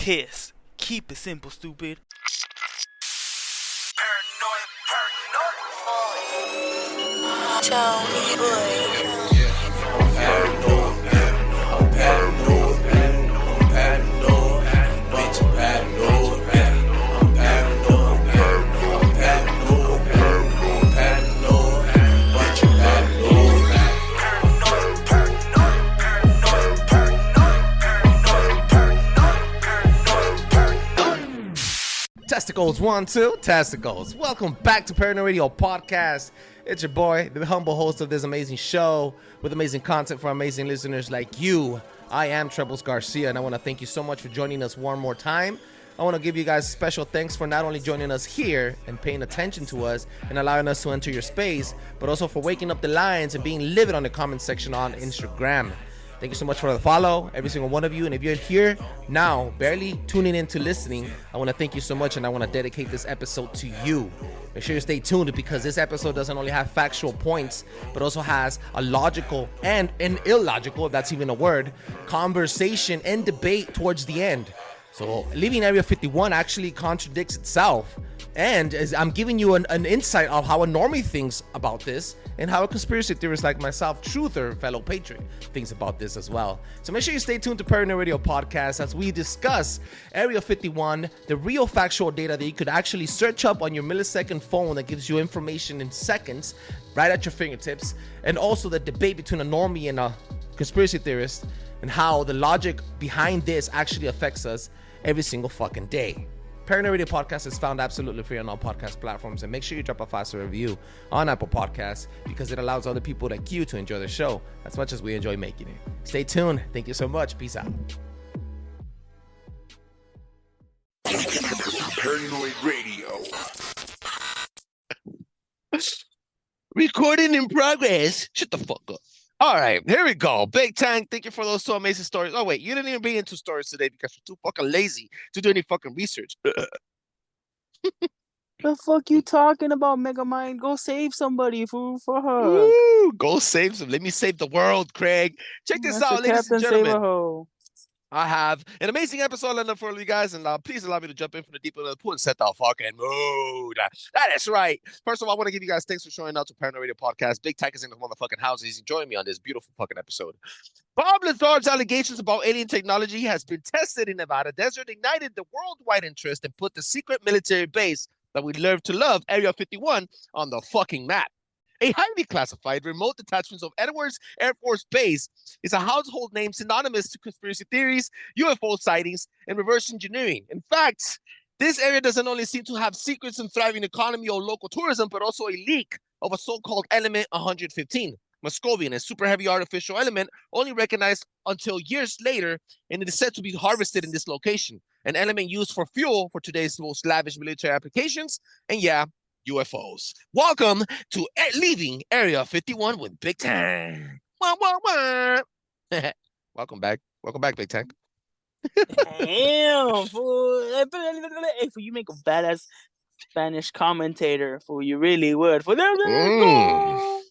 piss. Keep it simple, stupid. Tony boy. I'm paranoid, I'm paranoid, I'm paranoid, bitch, I'm paranoid, I'm paranoid, I'm paranoid, I'm paranoid, bitch, I'm paranoid. Testicles 1, 2, testicles. Welcome back to Paranoid Radio Podcast. It's your boy, the humble host of this amazing show with amazing content for amazing listeners like you. I am Trebles Garcia, and I want to thank you so much for joining us one more time. I want to give you guys special thanks for not only joining us here and paying attention to us and allowing us to enter your space, but also for waking up the lines and being livid on the comment section on Instagram. Thank you so much for the follow, every single one of you. And if you're here now, barely tuning in to listening, I want to thank you so much, and I want to dedicate this episode to you. Make sure you stay tuned, because this episode doesn't only have factual points, but also has a logical and an illogical, if that's even a word, conversation and debate towards the end. So leaving Area 51 actually contradicts itself. And as I'm giving you an insight of how a normie thinks about this, and how a conspiracy theorist like myself, truther, fellow patriot, thinks about this as well. So make sure you stay tuned to Paranoid Radio Podcast as we discuss Area 51, the real factual data that you could actually search up on your millisecond phone that gives you information in seconds right at your fingertips, and also the debate between a normie and a conspiracy theorist, and how the logic behind this actually affects us every single fucking day. Paranoid Radio Podcast is found absolutely free on all podcast platforms, and make sure you drop a 5-star review on Apple Podcasts, because it allows other people like you to enjoy the show as much as we enjoy making it. Stay tuned. Thank you so much. Peace out. Paranoid Radio. Recording in progress. Shut the fuck up. All right, here we go. Big Tank, thank you for those two amazing stories. Oh, wait, you didn't even bring in two stories today because you're too fucking lazy to do any fucking research. The fuck you talking about, Megamind? Go save somebody for her. Ooh, go save some. Let me save the world, Craig. Check this out, ladies and gentlemen. I have an amazing episode lined up for you guys, and please allow me to jump in from the deep end of the pool and set the fucking mood. That is right. First of all, I want to give you guys thanks for showing up to Paranoid Radio Podcast. Big Tank is in the motherfucking house. He's enjoying me on this beautiful fucking episode. Bob Lazard's allegations about alien technology has been tested in Nevada desert, ignited the worldwide interest, and put the secret military base that we learned to love, Area 51, on the fucking map. A highly classified remote detachment of Edwards Air Force Base is a household name synonymous to conspiracy theories, UFO sightings, and reverse engineering. In fact, this area doesn't only seem to have secrets and thriving economy or local tourism, but also a leak of a so-called element 115, Moscovian, a super heavy artificial element only recognized until years later, and it is said to be harvested in this location, an element used for fuel for today's most lavish military applications, and yeah, UFOs. Welcome to Leaving Area 51 with Big Tank. Wah, wah, wah. Welcome back. Welcome back, Big Tank. Damn, fool. Hey, fool, you make a badass Spanish commentator, fool. You really would. Fool. Go.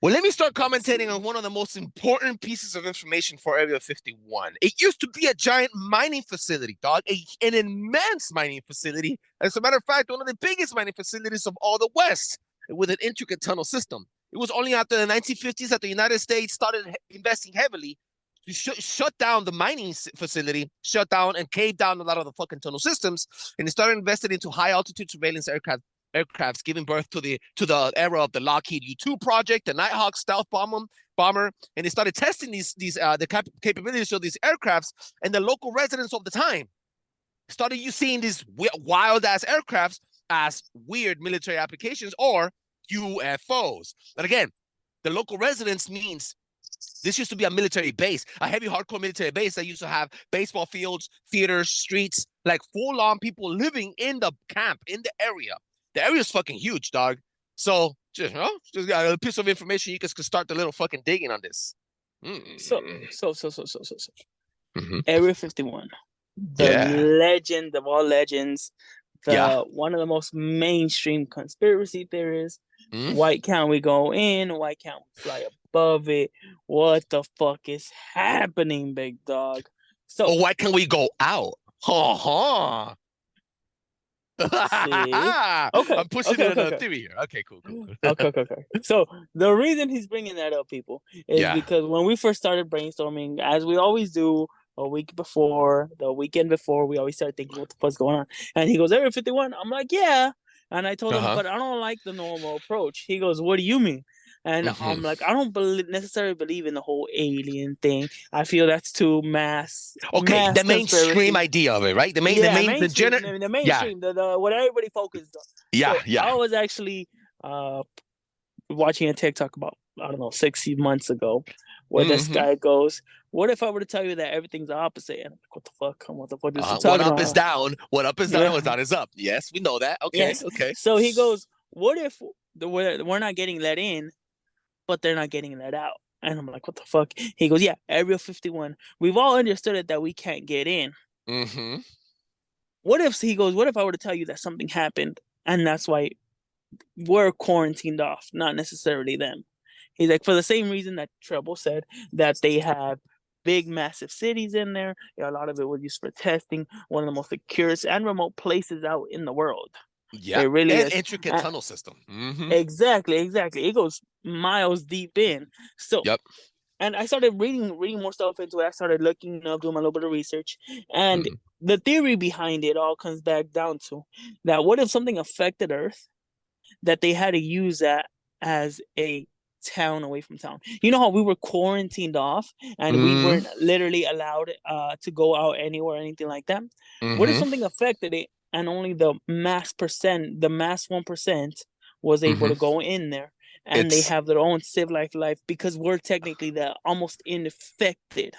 Well, let me start commentating on one of the most important pieces of information for Area 51. It used to be a giant mining facility, dog, an immense mining facility. As a matter of fact, one of the biggest mining facilities of all the West, with an intricate tunnel system. It was only after the 1950s that the United States started investing heavily to shut down the mining facility, shut down and cave down a lot of the fucking tunnel systems, and they started investing into high altitude surveillance aircrafts, giving birth to the era of the Lockheed U-2 project, the Nighthawk stealth bomber, and they started testing the capabilities of these aircrafts, and the local residents of the time started seeing these wild ass aircrafts as weird military applications or UFOs. And again, the local residents means this used to be a military base, a heavy hardcore military base that used to have baseball fields, theaters, streets, like full-on people living in the camp, in the area. The area is fucking huge, dog. So, just got a piece of information. You guys can start the little fucking digging on this. So. Mm-hmm. Area 51. The legend of all legends. One of the most mainstream conspiracy theories. Why can't we go in? Why can't we fly above it? What the fuck is happening, big dog? So why can't we go out? Ha ha. Okay. I'm pushing it on a theory here. Okay, cool. Okay. So the reason he's bringing that up, people, is because when we first started brainstorming, as we always do, a week before, the weekend before, we always start thinking what the fuck's going on. And he goes, Area 51. I'm like, yeah. And I told him, but I don't like the normal approach. He goes, what do you mean? And I'm like, I don't necessarily believe in the whole alien thing. I feel that's too mass. Okay, mass the mainstream idea of it, right? The mainstream, the what everybody focused on. Yeah, so I was actually watching a TikTok about, I don't know, 6 months ago, where this guy goes, what if I were to tell you that everything's the opposite? And I'm like, what the fuck? What the fuck is he talking One up about? is down. One up is down. What's down is up. Yes, we know that. Okay, yes. Okay. So he goes, what if we're not getting let in, but they're not getting let out? And I'm like, what the fuck? He goes, yeah, Area 51. We've all understood it that we can't get in. What if I were to tell you that something happened and that's why we're quarantined off, not necessarily them? He's like, for the same reason that Treble said, that they have big, massive cities in there. A lot of it was used for testing. One of the most secure and remote places out in the world. Yeah, it really and is. Intricate tunnel system. Exactly. It goes miles deep in. So, and I started reading more stuff into it. I started looking up, doing a little bit of research, and the theory behind it all comes back down to that: what if something affected Earth, that they had to use that as a town away from town? You know how we were quarantined off and we weren't literally allowed to go out anywhere or anything like that? What if something affected it and only the mass 1% was able to go in there, and they have their own civilized life, because we're technically the almost infected?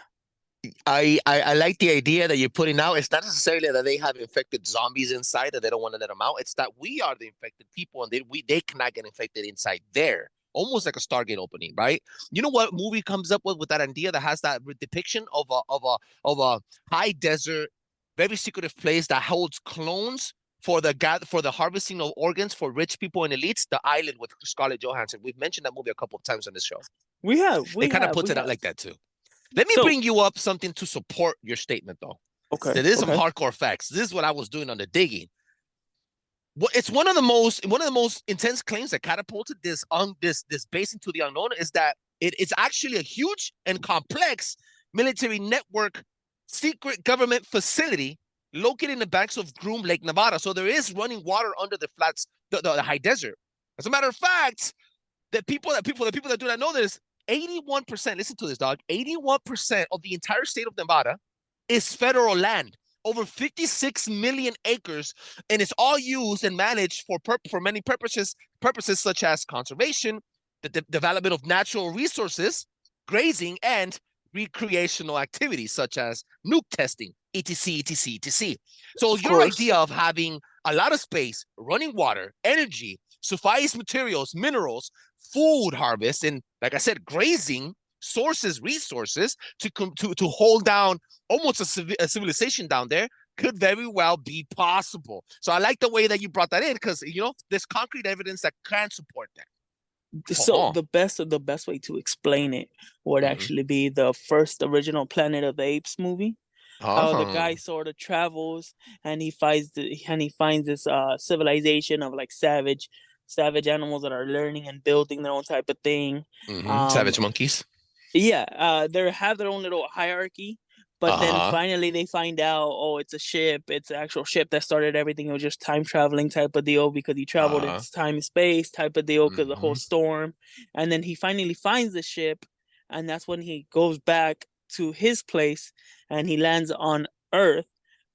I like the idea that you're putting out. It's not necessarily that they have infected zombies inside that they don't want to let them out. It's that we are the infected people, and they cannot get infected inside there. Almost like a Stargate opening, right? You know what movie comes up with that idea that has that depiction of a high desert, very secretive place that holds clones for the harvesting of organs for rich people and elites? The Island with Scarlett Johansson. We've mentioned that movie a couple of times on this show. They kind of puts it out like that too. Let me bring you up something to support your statement, though. Okay. There is some hardcore facts. This is what I was doing on the digging. Well, it's one of the most intense claims that catapulted this base into the unknown, is that it's actually a huge and complex military network, secret government facility located in the banks of Groom Lake, Nevada. So there is running water under the flats, the high desert. As a matter of fact, the people that do not know this, 81%, listen to this, dog, 81% of the entire state of Nevada is federal land, over 56 million acres, and it's all used and managed for many purposes such as conservation, the development of natural resources, grazing, and recreational activities such as nuke testing, etc. So your idea of having a lot of space, running water, energy, suffice materials, minerals, food harvest, and like I said, grazing resources to hold down almost a civilization down there could very well be possible. So I like the way that you brought that in, because there's concrete evidence that can support that. So the best way to explain it would actually be the first original Planet of the Apes movie. How the guy sort of travels and he finds this civilization of like savage animals that are learning and building their own type of thing. Savage monkeys. Yeah, they have their own little hierarchy, but then finally they find out, it's a ship. It's an actual ship that started everything. It was just time traveling type of deal, because he traveled in time and space type of deal, because the whole storm. And then he finally finds the ship, and that's when he goes back to his place and he lands on Earth,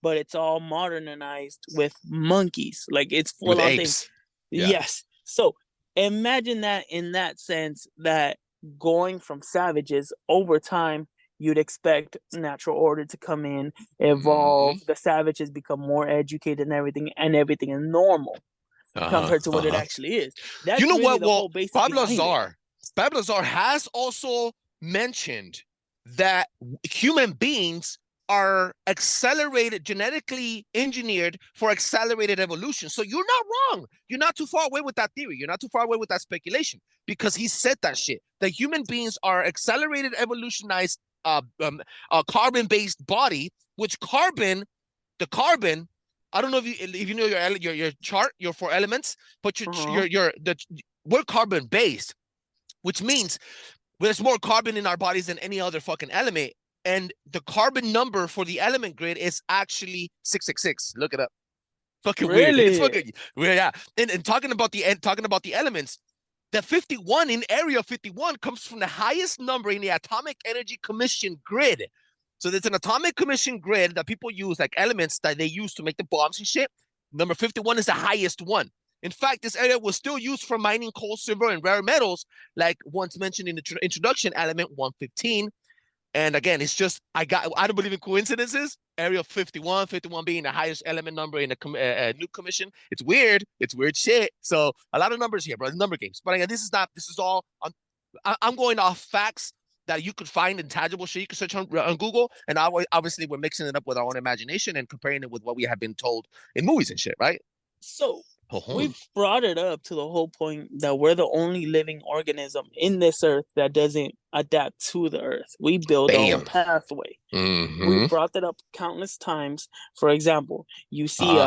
but it's all modernized with monkeys. Like, it's full on things. Yeah. Yes. So imagine that in that sense, that going from savages over time, you'd expect natural order to come in, evolve. The savages become more educated and everything is normal compared to what it actually is. That's you know really what? Well, Bob Lazar has also mentioned that human beings are genetically engineered for accelerated evolution. So you're not wrong. You're not too far away with that theory. You're not too far away with that speculation, because he said that shit. That human beings are accelerated, evolutionized carbon-based body, which the carbon. I don't know if you know your chart, your 4 elements, but we're carbon-based, which means there's more carbon in our bodies than any other fucking element. And the carbon number for the element grid is actually 666. Look it up. Fucking really? Weird. It's fucking weird, yeah. And talking about the elements, the 51 in Area 51 comes from the highest number in the Atomic Energy Commission grid. So there's an Atomic Commission grid that people use, like elements that they use to make the bombs and shit. Number 51 is the highest one. In fact, this area was still used for mining coal, silver, and rare metals, like once mentioned in the introduction, element 115. And again, it's just, I don't believe in coincidences. Area 51 being the highest element number in the nuke commission. It's weird shit. So a lot of numbers here, bro. Number games. But again, this is all, I'm going off facts that you could find in tangible shit. You can search on Google. And obviously we're mixing it up with our own imagination and comparing it with what we have been told in movies and shit, right? So we've brought it up to the whole point that we're the only living organism in this earth that doesn't adapt to the earth. We build our own pathway. We brought that up countless times. For example, you see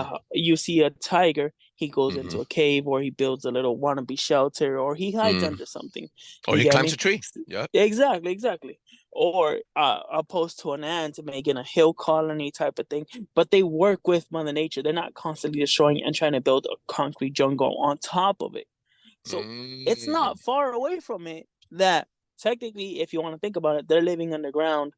a tiger, he goes into a cave, or he builds a little wannabe shelter, or he hides under something. Or he climbs a tree. Yeah. Exactly. Or opposed to an ant making a hill colony type of thing. But they work with Mother Nature. They're not constantly destroying and trying to build a concrete jungle on top of it. So it's not far away from it that technically, if you want to think about it, they're living underground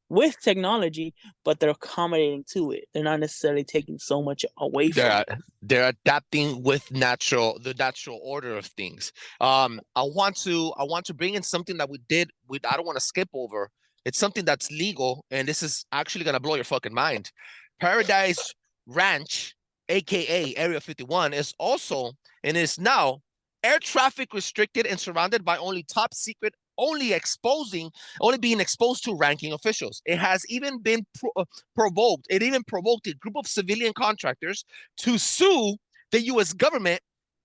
with technology, but they're accommodating to it. They're not necessarily taking so much away from it. They're adapting with the natural order of things. I want to bring in something that we did. I don't want to skip over. It's something that's legal, and this is actually gonna blow your fucking mind. Paradise Ranch, aka Area 51, is also and is now air traffic restricted and surrounded by only top secret, only being exposed to ranking officials. It has even been provoked. It even provoked a group of civilian contractors to sue the U.S. government,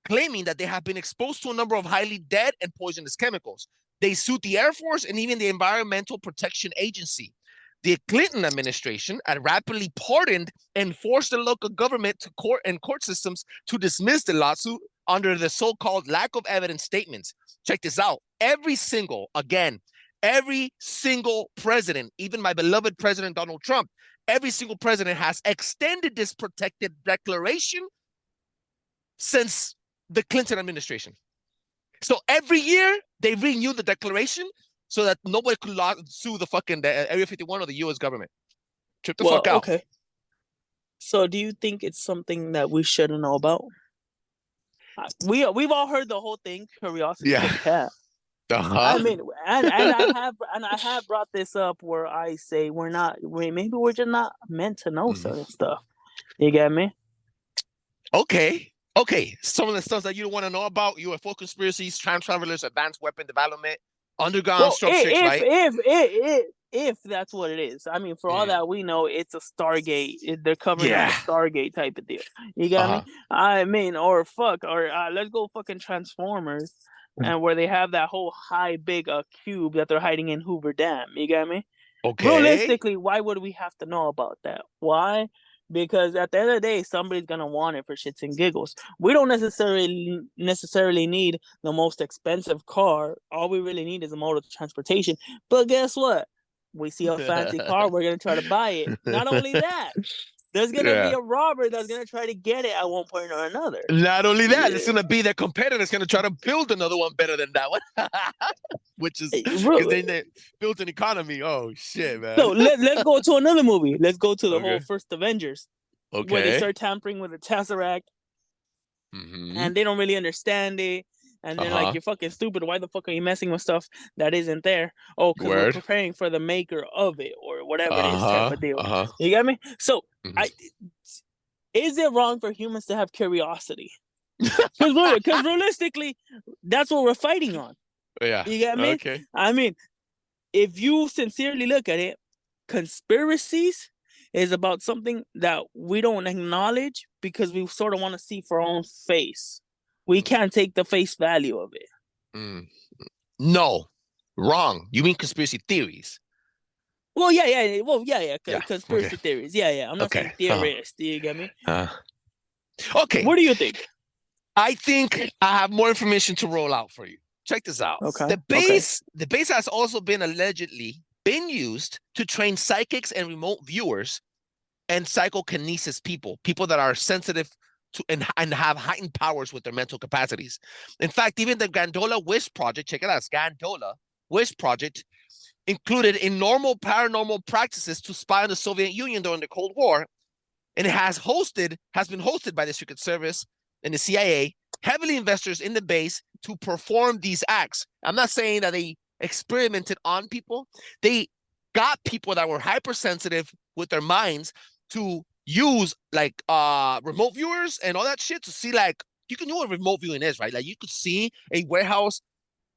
claiming that they have been exposed to a number of highly dead and poisonous chemicals. They sued the Air Force and even the Environmental Protection Agency. The Clinton administration had rapidly pardoned and forced the local government to court systems to dismiss the lawsuit under the so-called lack of evidence statements. Check this out. Every single president, even my beloved President Donald Trump, every single president has extended this protected declaration since the Clinton administration. So every year they renew the declaration so that nobody could sue the fucking Area 51 or the U.S. government. Trip the fuck out. Okay. So do you think it's something that we shouldn't know about? We've all heard the whole thing. Curiosity is a cat. I mean, and I have brought this up where I say maybe we're just not meant to know certain stuff. You get me? Okay. Some of the stuff that you don't want to know about: UFO conspiracies, time travelers, advanced weapon development, underground structures, right? If that's what it is. I mean, for all that we know, it's a Stargate. They're covering a Stargate type of deal. You got me? I mean, let's go fucking Transformers, and where they have that whole big cube that they're hiding in Hoover Dam. You got me? Okay. Realistically, why would we have to know about that? Why? Because at the end of the day, somebody's gonna want it for shits and giggles. We don't necessarily need the most expensive car. All we really need is a mode of transportation. But guess what? We see a fancy car, we're gonna try to buy it. Not only that, there's gonna be a robber that's gonna try to get it at one point or another. Not only that, it's gonna be their competitor that's gonna try to build another one better than that one. Which is because they built an economy. Oh shit, man. So let's go to another movie. Let's go to the whole first Avengers. Okay. Where they start tampering with the Tesseract. And they don't really understand it. And they're like, you're fucking stupid. Why the fuck are you messing with stuff that isn't there? Oh, because we're preparing for the maker of it or whatever it is type of deal. You get me? So is it wrong for humans to have curiosity? Because realistically, that's what we're fighting on. Yeah. You get me? Okay. I mean, if you sincerely look at it, conspiracies is about something that we don't acknowledge because we sort of want to see for our own face. We can't take the face value of it. No, wrong. You mean conspiracy theories? Well, yeah. Well, yeah. Yeah. Conspiracy theories. Yeah. I'm not saying theorist. Do you get me? Okay. What do you think? I think I have more information to roll out for you. Check this out. Okay. The base has also been allegedly used to train psychics and remote viewers and psychokinesis people that are sensitive to and have heightened powers with their mental capacities. In fact, even the Gandola Wish Project, check it out, Gandola Wish Project, included in normal paranormal practices to spy on the Soviet Union during the Cold War, and it has been hosted by the Secret Service and the CIA, heavily investors in the base to perform these acts. I'm not saying that they experimented on people. They got people that were hypersensitive with their minds to use like remote viewers and all that shit to see, like, you can know what remote viewing is, right? Like you could see a warehouse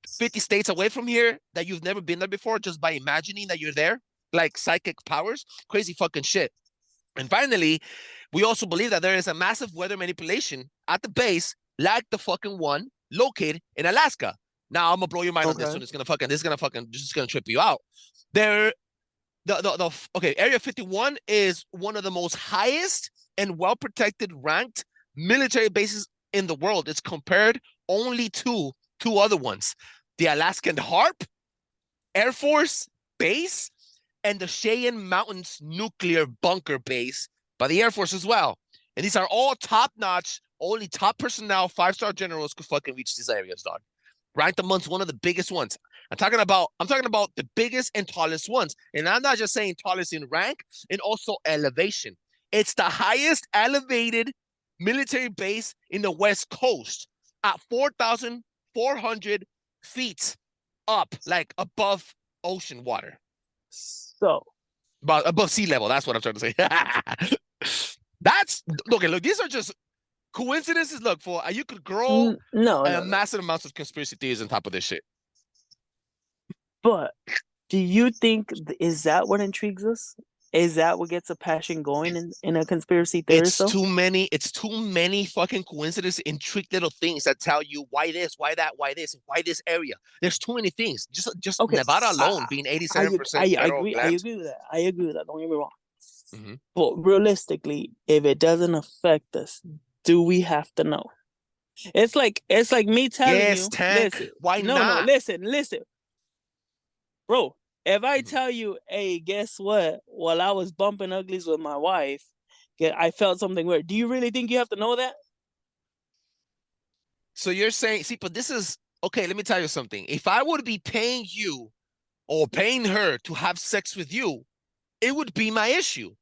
50 states away from here that you've never been there before just by imagining that you're there, like psychic powers, crazy fucking shit. And finally, we also believe that there is a massive weather manipulation at the base, like the fucking one located in Alaska. Now I'm gonna blow your mind on this one. This is gonna trip you out. Area 51 is one of the most highest and well protected ranked military bases in the world. It's compared only to two other ones: the Alaskan Harp Air Force Base and the Cheyenne Mountains Nuclear Bunker Base by the Air Force as well. And these are all top-notch, only top personnel, 5-star generals could fucking reach these areas, dog. Ranked amongst one of the biggest ones. I'm talking about the biggest and tallest ones. And I'm not just saying tallest in rank, and also elevation. It's the highest elevated military base in the West Coast at 4,400 feet up, like above ocean water. So above sea level. That's what I'm trying to say. That's okay. Look, these are just coincidences. Look, you could grow massive amounts of conspiracy theories on top of this shit. But do you think is that what intrigues us? Is that what gets a passion going in a conspiracy theory? It's too many fucking coincidences, intrigued little things that tell you why this, why that, why this, why this area. There's too many things. Just Nevada alone being 87%. I agree with that. I agree with that. Don't get me wrong. Mm-hmm. But realistically, if it doesn't affect us, do we have to know? It's like me telling you. Tank. Listen, why not? No, listen. Bro, if I tell you, hey, guess what? While I was bumping uglies with my wife, I felt something weird. Do you really think you have to know that? So you're saying, but this is, okay, let me tell you something. If I would be paying you or paying her to have sex with you, it would be my issue.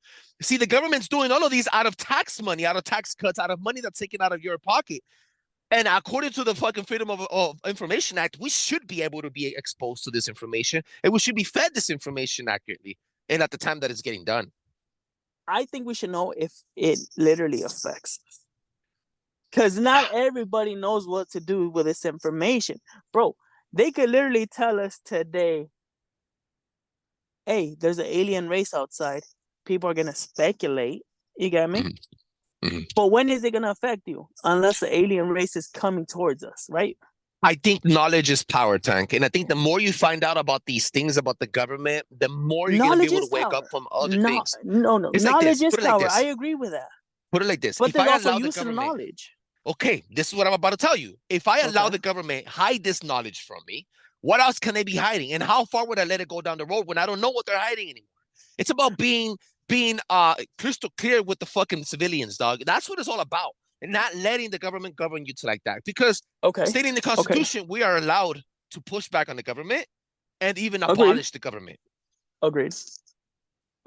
See, the government's doing all of these out of tax money, out of tax cuts, out of money that's taken out of your pocket. And according to the fucking Freedom of Information Act, we should be able to be exposed to this information, and we should be fed this information accurately and at the time that it's getting done. I think we should know if it literally affects us. Because not everybody knows what to do with this information. Bro, they could literally tell us today, hey, there's an alien race outside. People are going to speculate. You get me? Mm-hmm. But when is it going to affect you? Unless the alien race is coming towards us, right? I think knowledge is power, Tank. And I think the more you find out about these things about the government, the more you're going to be able to wake up from other things. No. It's knowledge is power. I agree with that. Put it like this. But there's also use of knowledge. Okay, this is what I'm about to tell you. If I allow the government hide this knowledge from me, what else can they be hiding? And how far would I let it go down the road when I don't know what they're hiding anymore? It's about being crystal clear with the fucking civilians, dog. That's what it's all about. And not letting the government govern you to like that. Because stating the Constitution, we are allowed to push back on the government and even abolish the government. Agreed.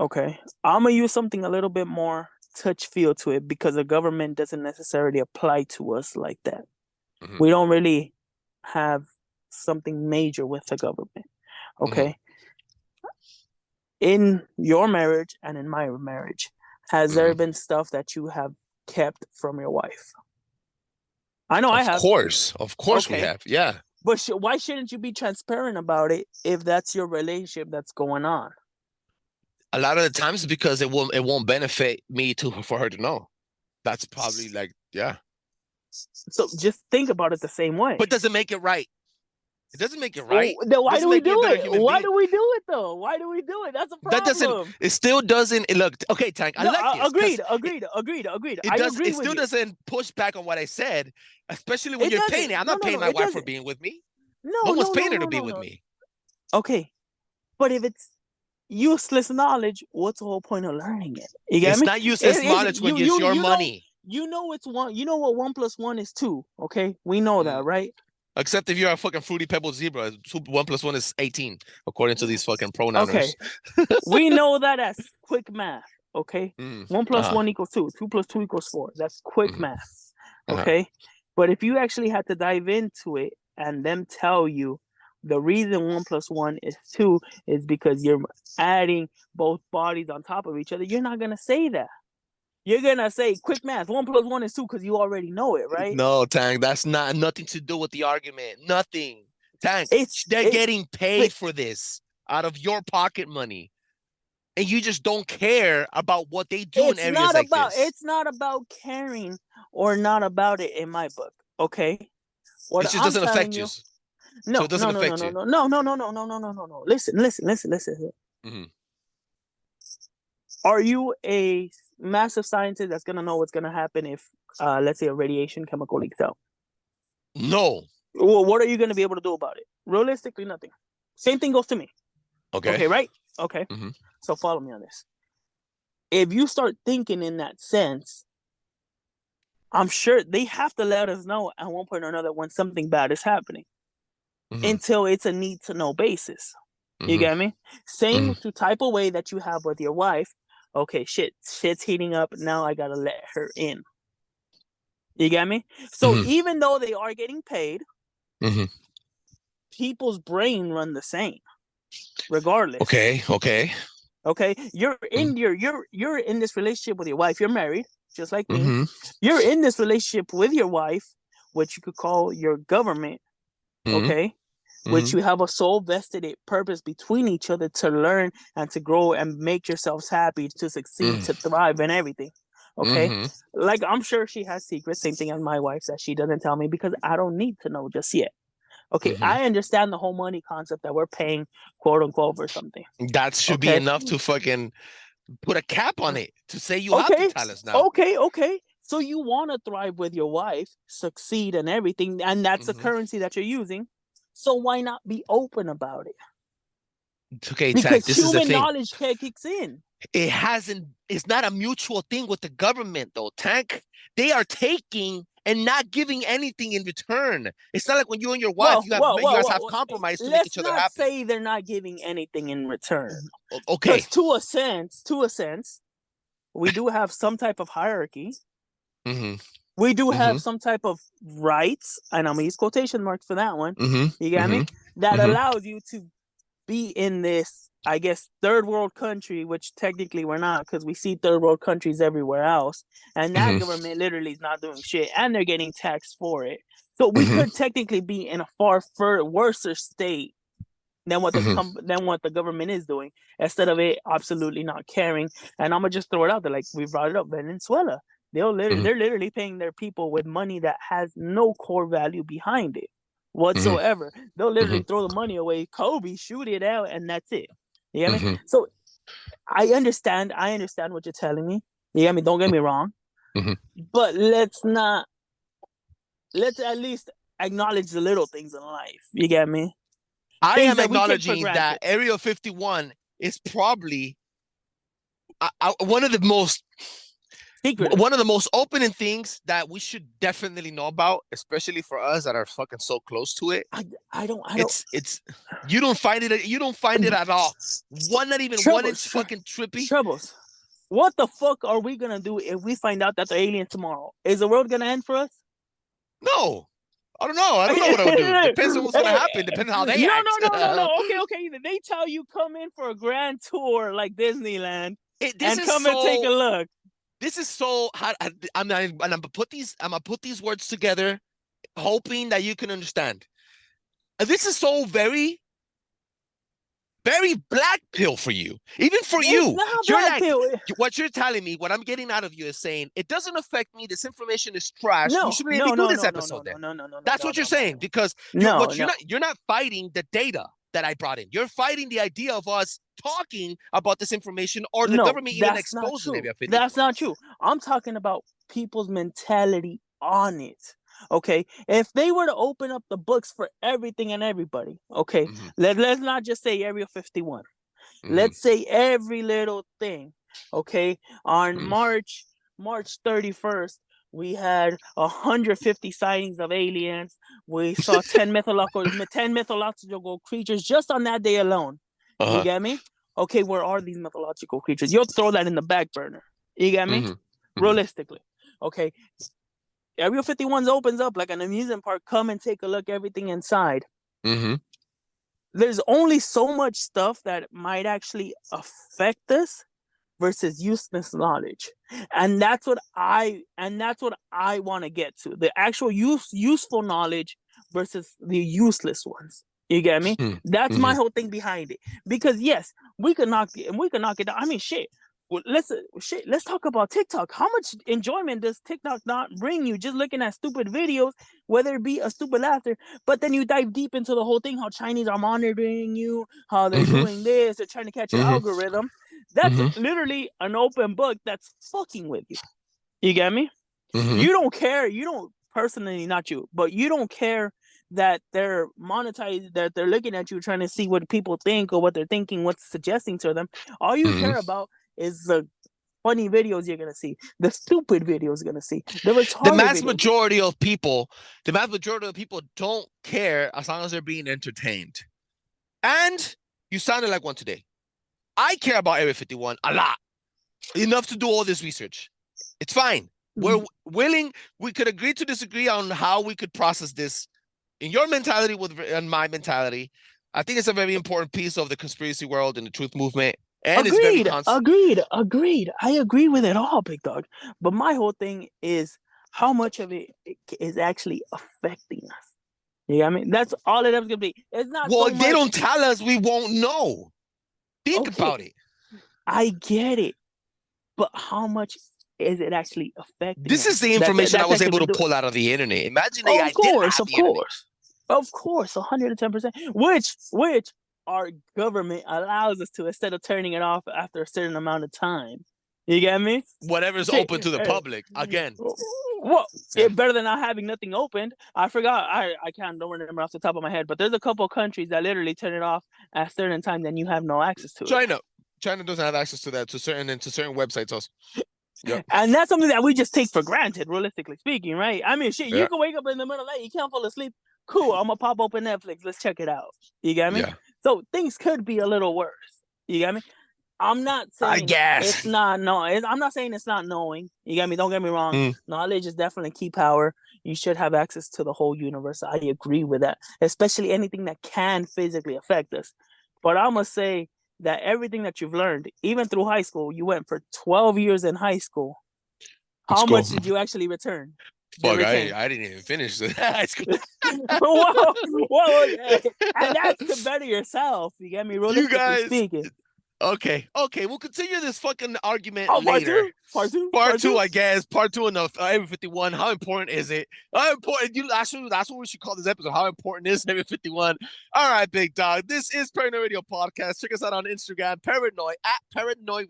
Okay. I'm going to use something a little bit more touch feel to it because the government doesn't necessarily apply to us like that. Mm-hmm. We don't really have something major with the government. Okay. Mm-hmm. In your marriage and in my marriage, has there been stuff that you have kept from your wife? I know I have. Of course we have. Yeah. But why shouldn't you be transparent about it if that's your relationship that's going on? A lot of the times because it won't benefit me for her to know. That's probably like, yeah. So just think about it the same way. But does it make it right? It doesn't make it right. Then why do we do it? Why being. do we do it though? Why do we do it? That's a problem. That doesn't. It still doesn't. Look, okay, Tank. I like this. Agreed. It does. Agree it still doesn't push back on what I said, especially when It you're doesn't. paying it. I'm No, not no, paying no, my it wife for doesn't. being with me. No one's paying her to no, be no, with no. me. Okay, but if it's useless knowledge, what's the whole point of learning it? You get It's me? not useless knowledge when it's your money. You know it's one. You know what 1 + 1 is 2. Okay, we know that, right? Except if you're a fucking Fruity Pebbles zebra, 1 + 1 is 18, according to these fucking pronouns. Okay, we know that as quick math. Okay, 1 + 1 = 2. 2 + 2 = 4. That's quick math. Okay, but if you actually had to dive into it and them tell you the reason 1 + 1 is 2 is because you're adding both bodies on top of each other, you're not gonna say that. You're gonna say quick math. 1 + 1 is 2 because you already know it, right? No, Tank, that's nothing to do with the argument. Nothing. Tank, they're getting paid for this out of your pocket money. And you just don't care about what they do in areas like this. It's not about caring or not about it in my book, okay? It just doesn't affect you. No, so it doesn't affect you. No. Listen. Are you a massive scientist that's gonna know what's gonna happen if, let's say, a radiation chemical leaks out? No. Well, what are you gonna be able to do about it? Realistically, nothing. Same thing goes to me. Okay, right? Okay. So follow me on this. If you start thinking in that sense, I'm sure they have to let us know at one point or another when something bad is happening. Until it's a need to know basis. You get me? Same type of way that you have with your wife. Okay, shit's heating up. Now I gotta let her in. You get me? So even though they are getting paid, people's brain run the same, regardless. Okay. You're in you're in this relationship with your wife. You're married, just like me. You're in this relationship with your wife, which you could call your government. Okay. Which you have a sole vested purpose between each other to learn and to grow and make yourselves happy, to succeed, to thrive and everything. Okay. Like, I'm sure she has secrets, same thing as my wife's, that she doesn't tell me because I don't need to know just yet. Okay. I understand the whole money concept that we're paying, quote unquote, for something. That should be enough to fucking put a cap on it, to say you have to tell us now. Okay. So you want to thrive with your wife, succeed and everything, and that's the currency that you're using. So why not be open about it? Okay, because Tank, human knowledge kicks in. It's not a mutual thing with the government, though, Tank. They are taking and not giving anything in return. It's not like when you and your wife, you guys have compromise to make each other happy. Let's not say they're not giving anything in return. Okay. To a sense, we do have some type of hierarchy. We do have some type of rights, and I'm gonna use quotation marks for that one. You got me? That allows you to be in this, I guess, third world country, which technically we're not, because we see third world countries everywhere else, and that government literally is not doing shit, and they're getting taxed for it. So we could technically be in a far worse state than what the government is doing, instead of it absolutely not caring. And I'm gonna just throw it out there, like we brought it up, Venezuela. They're literally paying their people with money that has no core value behind it whatsoever. They'll literally throw the money away, Kobe, shoot it out, and that's it. You get me? So I understand what you're telling me. You get me? Don't get me wrong. But let's at least acknowledge the little things in life. You get me? I am acknowledging that Area 51 is probably one of the most opening things that we should definitely know about, especially for us that are fucking so close to it. I don't. It's you don't find it at all. Not even one inch fucking trippy. Trebles. What the fuck are we gonna do if we find out that they're aliens tomorrow? Is the world gonna end for us? No. I don't know what I would do. Depends on what's gonna happen. Depends on how they act. No. Okay. They tell you come in for a grand tour like Disneyland and take a look. This is so hot. I'm gonna put these words together, hoping that you can understand. This is so very very black pill for you. Even for It's you. not You're black like, pill. what you're telling me, what I'm getting out of you is saying, it doesn't affect me. This information is trash. No, We shouldn't no, even no, do this no, episode then. no. That's what you're saying, because No, you're not fighting the data that I brought in. You're fighting the idea of us talking about this information or the government even exposing Area 51. That's not true. I'm talking about people's mentality on it. Okay, if they were to open up the books for everything and everybody, okay, let's not just say Area 51. Let's say every little thing. Okay, on March 31st, we had 150 sightings of aliens. We saw 10 mythological creatures just on that day alone. You get me? Okay, where are these mythological creatures? You'll throw that in the back burner. You get me? Realistically. Okay. Area 51 opens up like an amusement park. Come and take a look, everything inside. There's only so much stuff that might actually affect us versus useless knowledge. And that's what I want to get to. The actual useful knowledge versus the useless ones. You get me? That's my whole thing behind it. Because yes, we could knock it down. I mean, shit. Well, let's talk about TikTok. How much enjoyment does TikTok not bring you just looking at stupid videos, whether it be a stupid laughter, but then you dive deep into the whole thing, how Chinese are monitoring you, how they're doing this, they're trying to catch your algorithm. That's literally an open book that's fucking with you. You get me? You don't care. You don't personally, not you, but you don't care that they're monetized, that they're looking at you, trying to see what people think or what they're thinking, what's suggesting to them. All you care about is the funny videos you're gonna see, the stupid videos you're gonna see, the mass majority of people don't care as long as they're being entertained. And you sounded like one today. I care about Area 51 a lot, enough to do all this research. It's fine. We're willing. We could agree to disagree on how we could process this in your mentality and my mentality. I think it's a very important piece of the conspiracy world and the truth movement. And agreed. I agree with it all, big dog. But my whole thing is how much of it is actually affecting us. You know what I mean? That's all it ever gonna be. It's not. Well, if they don't tell us, we won't know. Think about it. I get it, but how much is it actually affecting? This is the information I was able to pull out of the internet. Imagine they Of course, 110%. Which our government allows us to, instead of turning it off after a certain amount of time. You get me? Whatever's open to the public. Again. Well, it's better than not having nothing opened. I forgot. I don't remember off the top of my head, but there's a couple of countries that literally turn it off at a certain time, then you have no access to it. China doesn't have access to that, to certain websites also. Yep. And that's something that we just take for granted, realistically speaking, right? I mean, shit, you can wake up in the middle of the night, you can't fall asleep. Cool, I'm gonna pop open Netflix. Let's check it out. You get me? Yeah. So things could be a little worse. You get me? I'm not saying it's not knowing. I'm not saying it's not knowing. You get me? Don't get me wrong. Knowledge is definitely key power. You should have access to the whole universe. I agree with that, especially anything that can physically affect us. But I'm gonna say that everything that you've learned, even through high school, you went for 12 years in high school. How much did you actually return? Fuck, I didn't even finish high school. Whoa, and that's to better yourself. You get me? Realistically speaking. Okay. We'll continue this fucking argument later. Part two, I guess. Part two of Area 51. How important is it? How important? That's what we should call this episode. How important is Area 51? All right, big dog. This is Paranoid Radio Podcast. Check us out on Instagram, Paranoid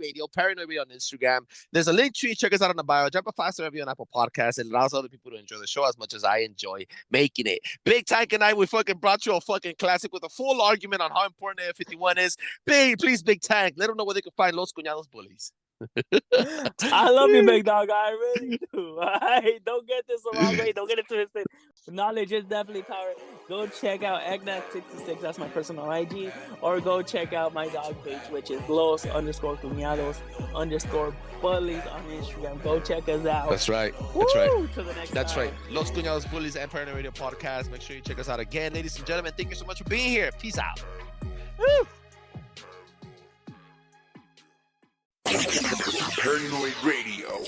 Radio on Instagram. There's a link tree. Check us out on the bio. Drop a 5-star review on Apple Podcasts. It allows other people to enjoy the show as much as I enjoy making it. Big Tank and I, we fucking brought you a fucking classic with a full argument on how important Area 51 is. Please, Big Tank, let them know where they can find Los Cuñados Bullies. I love you, big dog. I really do. Don't get this the wrong way. Don't get it twisted. Knowledge is definitely power. Go check out Eggnack66. That's my personal IG. Or go check out my dog page, which is Los_Cuñados_Bullies on Instagram. Go check us out. That's right. To the next That's time. right. Los Cuñados Bullies and Paranoid Radio Podcast. Make sure you check us out again. Ladies and gentlemen, thank you so much for being here. Peace out. Woo. Paranoid Radio.